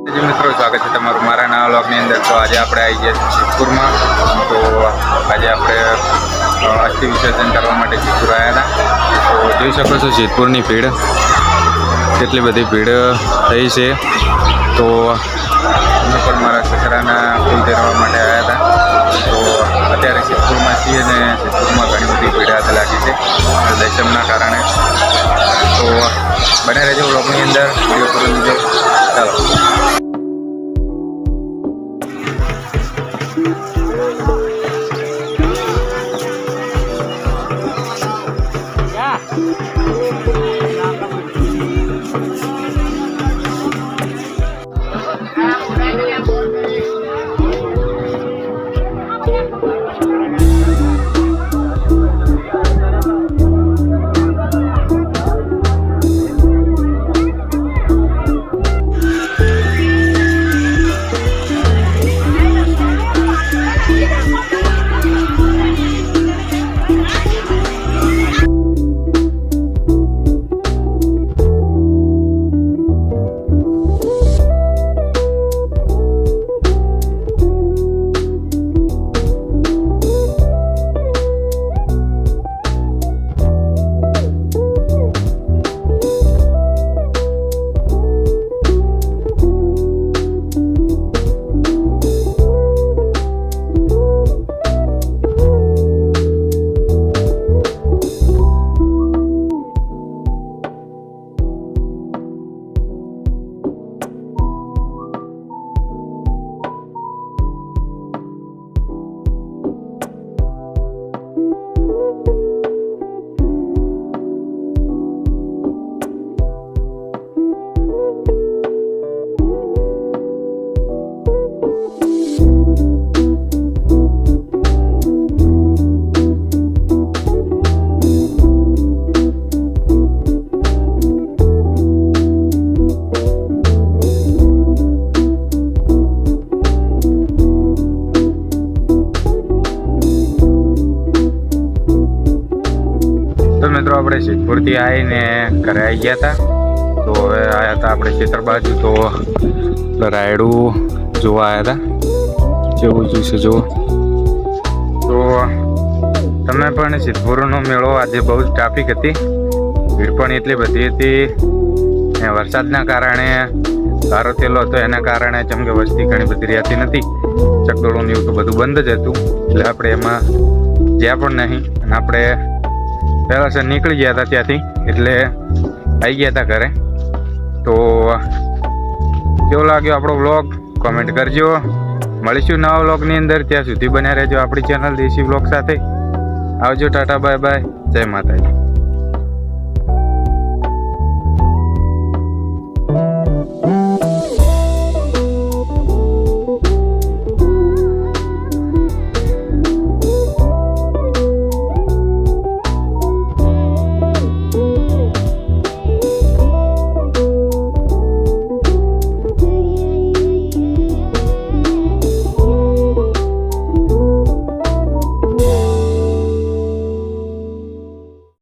મિત્રો સ્વાગત છે તમારું મારા નવા વ્લોગની અંદર। તો આજે આપણે આવી ગયા સિદ્ધપુરમાં। તો આજે આપણે અસ્થિ વિસર્જન કરવા માટે સિદ્ધપુર આવ્યા હતા। તો જોઈ શકો છો સિદ્ધપુરની ભીડ કેટલી બધી ભીડ થઈ છે। તો અમે પણ મારા સસરાના ફૂલ ધરવા માટે આવ્યા હતા। તો અત્યારે સિદ્ધપુરમાં છીએ અને સિદ્ધપુરમાં ઘણી બધી ભીડ હાથ લાગી છે દર્શનના કારણે। તો બને રહેજો વ્લોગની અંદર, વિડીયો પૂરો લીધો। ચાલો મિત્રો આપણે સિદ્ધપુરથી આવીને ઘરે આવી ગયા હતા। તો હવે આવ્યા હતા આપણે ખેતર બાજુ। તો રાયડું જોવા આવ્યા હતા, જેવું જોઈશે જુઓ। તો તમે પણ સિદ્ધપુરનો મેળો આજે બહુ જ ટ્રાફિક હતી, ભીડ પણ એટલી બધી હતી। વરસાદના કારણે સારો થયેલો હતો, એના કારણે જેમ કે વસ્તી ઘણી બધી રહેતી નથી, ચકડોળું એવું તો બધું બંધ જ હતું, એટલે આપણે એમાં જ્યાં પણ નહીં। અને આપણે પહેલાં સર નીકળી ગયા હતા ત્યાંથી, એટલે આવી ગયા હતા ઘરે। તો કેવો લાગ્યો આપણો વ્લોગ કોમેન્ટ કરજો। મળીશું નવા વ્લોગની અંદર, ત્યાં સુધી બન્યા રહેજો આપણી ચેનલ દેશી વ્લોગ સાથે। આવજો, ટાટા, બાય બાય, જય માતાજી।